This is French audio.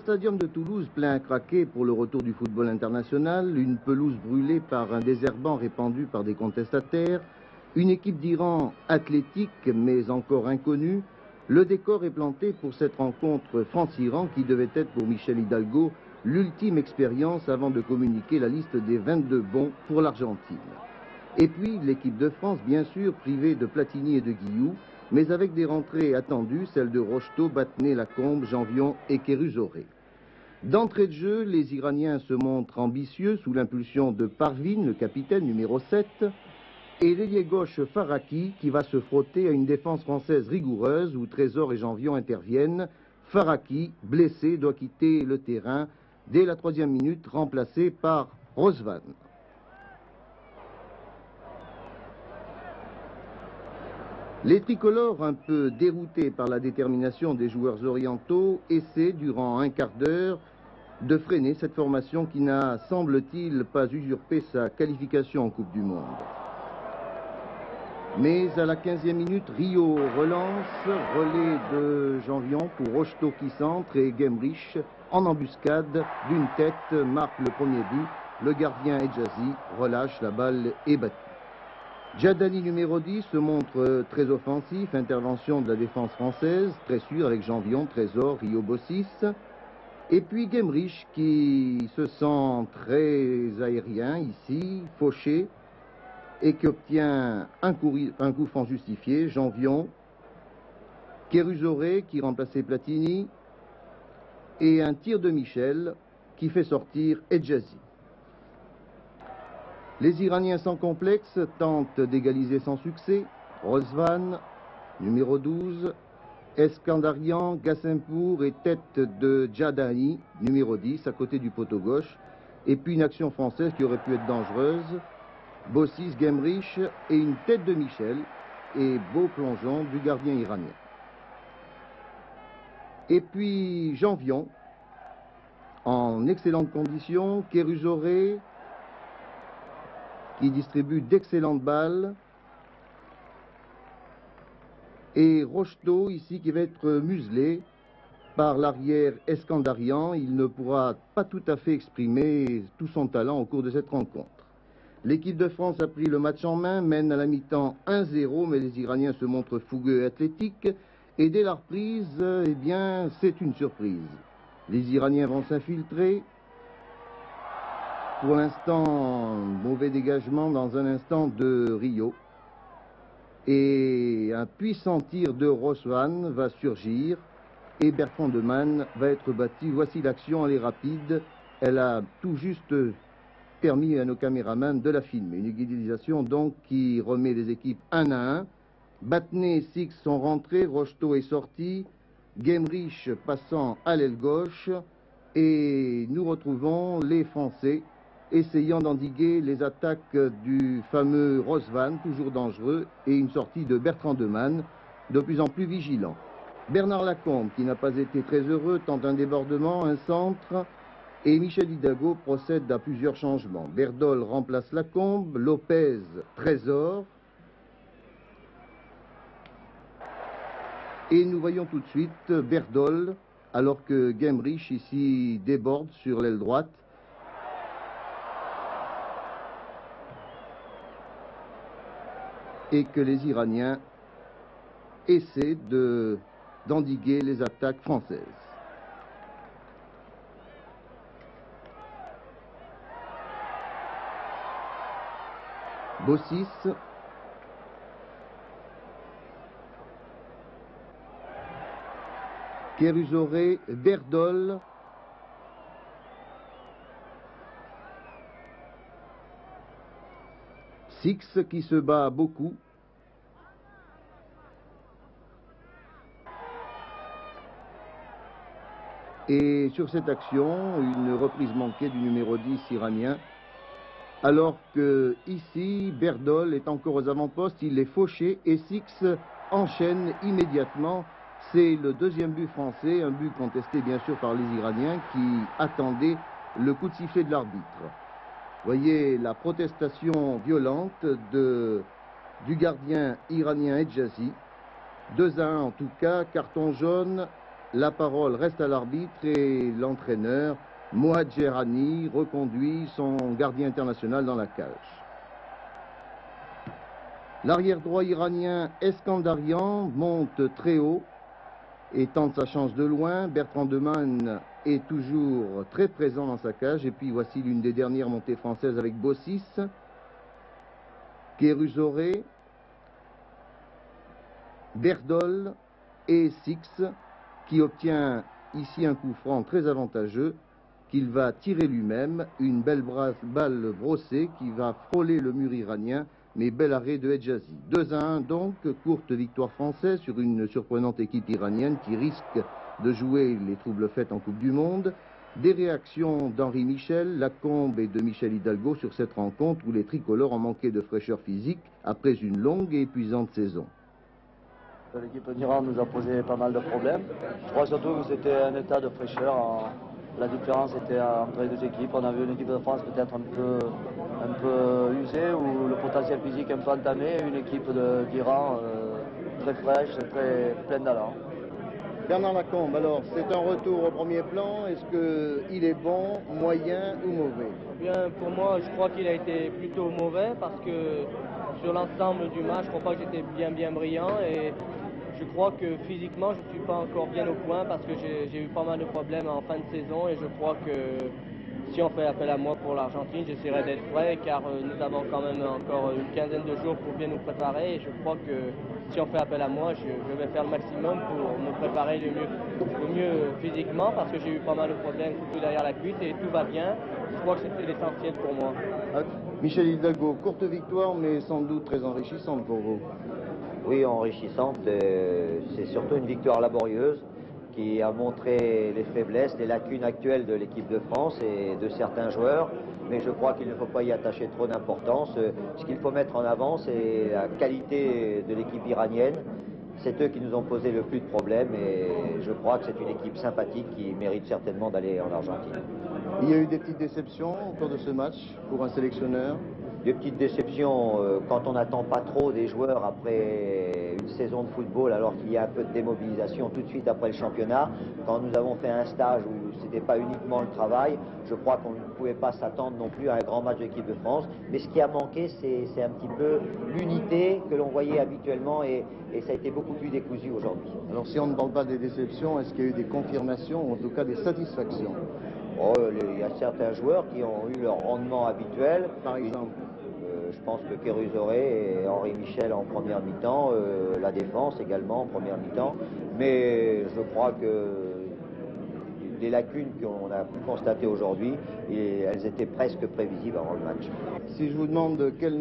Le stadium de Toulouse plein à craquer pour le retour du football international, une pelouse brûlée par un désherbant répandu par des contestataires, une équipe d'Iran athlétique mais encore inconnue. Le décor est planté pour cette rencontre France-Iran qui devait être pour Michel Hidalgo l'ultime expérience avant de communiquer la liste des 22 bons pour l'Argentine. Et puis l'équipe de France, bien sûr, privée de Platini et de Guillou, mais avec des rentrées attendues, celles de Rocheteau, Battenet, Lacombe, Janvion et Kérusoré. D'entrée de jeu, les Iraniens se montrent ambitieux sous l'impulsion de Parvin, le capitaine numéro 7, et l'ailier gauche Faraki qui va se frotter à une défense française rigoureuse où Trésor et Janvion interviennent. Faraki, blessé, doit quitter le terrain dès la 3e minute, remplacé par Rosvan. Les tricolores, un peu déroutés par la détermination des joueurs orientaux, essaient durant un quart d'heure de freiner cette formation qui n'a, semble-t-il, pas usurpé sa qualification en Coupe du Monde. Mais à la 15e minute, Rio relance, relais de Janvion pour Rocheteau qui centre et Gemrich, en embuscade, d'une tête, marque le premier but. Le gardien Edjazi relâche, la balle est battue. Djadani numéro 10 se montre très offensif, intervention de la défense française, très sûre avec Janvion, Trésor, Rio Bossis. Et puis Gemrich qui se sent très aérien ici, fauché, et qui obtient un coup franc justifié, Janvion, Kérusoré qui remplaçait Platini, et un tir de Michel qui fait sortir Edjazi. Les Iraniens sans complexe tentent d'égaliser sans succès. Rosvan, numéro 12, Eskandarian, Gassempour et tête de Djadani, numéro 10, à côté du poteau gauche. Et puis une action française qui aurait pu être dangereuse. Bossis, Gemrich et une tête de Michel et beau plongeon du gardien iranien. Et puis Janvion, en excellentes conditions, Kérusoré, qui distribue d'excellentes balles, et Rocheteau ici qui va être muselé par l'arrière Eskandarian. Il ne pourra pas tout à fait exprimer tout son talent au cours de cette rencontre. L'équipe de France a pris le match en main, mène à la mi-temps 1-0, mais les Iraniens se montrent fougueux et athlétiques, et dès la reprise, eh bien, c'est une surprise. Les Iraniens vont s'infiltrer. Pour l'instant, mauvais dégagement dans un instant de Rio. Et un puissant tir de Rosvan va surgir et Bertrand de Man va être battu. Voici l'action, elle est rapide. Elle a tout juste permis à nos caméramans de la filmer. Une égalisation donc qui remet les équipes 1-1. Battenet et Six sont rentrés, Rocheteau est sorti, Gemrich passant à l'aile gauche. Et nous retrouvons les Français essayant d'endiguer les attaques du fameux Rosvan, toujours dangereux, et une sortie de Bertrand de Man, de plus en plus vigilant. Bernard Lacombe, qui n'a pas été très heureux, tente un débordement, un centre, et Michel Hidalgo procède à plusieurs changements. Berdol remplace Lacombe, Lopez, Trésor, et nous voyons tout de suite Berdol, alors que Gemrich ici déborde sur l'aile droite, et que les Iraniens essaient d'endiguer les attaques françaises. Bossis, Kérusoré, Berdol, Six qui se bat beaucoup. Et sur cette action, une reprise manquée du numéro 10 iranien. Alors que ici, Berdol est encore aux avant-postes, il est fauché et Six enchaîne immédiatement. C'est le deuxième but français, un but contesté bien sûr par les Iraniens qui attendaient le coup de sifflet de l'arbitre. Voyez la protestation violente du gardien iranien Edjazi. 2-1 en tout cas, carton jaune La parole reste à l'arbitre et l'entraîneur, Moad Gerhani, reconduit son gardien international dans la cage. L'arrière droit iranien Eskandarian monte très haut et tente sa chance de loin. Bertrand Demann est toujours très présent dans sa cage. Et puis voici l'une des dernières montées françaises avec Bossis, Kérusoré, Berdol et Six, qui obtient ici un coup franc très avantageux qu'il va tirer lui-même. Une belle balle brossée qui va frôler le mur iranien, mais bel arrêt de Hedjazi. 2-1 donc, courte victoire française sur une surprenante équipe iranienne qui risque de jouer les troubles faits en Coupe du Monde. Des réactions d'Henri Michel, Lacombe et de Michel Hidalgo sur cette rencontre où les tricolores ont manqué de fraîcheur physique après une longue et épuisante saison. L'équipe d'Iran nous a posé pas mal de problèmes. Je crois surtout que c'était un état de fraîcheur. La différence était entre les deux équipes. On a vu une équipe de France peut-être un peu usée, ou le potentiel physique un peu entamé, une équipe d'Iran très fraîche, très pleine d'allant. Bernard Lacombe, alors c'est un retour au premier plan. Est-ce qu'il est bon, moyen ou mauvais? Bien, pour moi, je crois qu'il a été plutôt mauvais parce que sur l'ensemble du match, je ne crois pas que j'étais bien brillant, et je crois que physiquement, je ne suis pas encore bien au point parce que j'ai eu pas mal de problèmes en fin de saison, et je crois que si on fait appel à moi pour l'Argentine, j'essaierai d'être prêt car nous avons quand même encore une quinzaine de jours pour bien nous préparer, et je crois que si on fait appel à moi, je vais faire le maximum pour me préparer le mieux physiquement, parce que j'ai eu pas mal de problèmes surtout derrière la cuisse et tout va bien. Je crois que c'était l'essentiel pour moi. Michel Hidalgo, courte victoire mais sans doute très enrichissante pour vous. Oui, enrichissante. C'est surtout une victoire laborieuse qui a montré les faiblesses, les lacunes actuelles de l'équipe de France et de certains joueurs. Mais je crois qu'il ne faut pas y attacher trop d'importance. Ce qu'il faut mettre en avant, c'est la qualité de l'équipe iranienne. C'est eux qui nous ont posé le plus de problèmes, et je crois que c'est une équipe sympathique qui mérite certainement d'aller en Argentine. Il y a eu des petites déceptions au cours de ce match pour un sélectionneur? Des petites déceptions quand on n'attend pas trop des joueurs après une saison de football, alors qu'il y a un peu de démobilisation tout de suite après le championnat. Quand nous avons fait un stage où ce n'était pas uniquement le travail, je crois qu'on ne pouvait pas s'attendre non plus à un grand match de l'équipe de France. Mais ce qui a manqué, c'est un petit peu l'unité que l'on voyait habituellement, et ça a été beaucoup plus décousu aujourd'hui. Alors si on ne parle pas des déceptions, est-ce qu'il y a eu des confirmations, ou en tout cas des satisfactions? Oh, il y a certains joueurs qui ont eu leur rendement habituel. Par exemple? Je pense que Kérusoré et Henri Michel en première mi-temps, la défense également en première mi-temps. Mais je crois que les lacunes qu'on a pu constater aujourd'hui, elles étaient presque prévisibles avant le match. Si je vous demande quel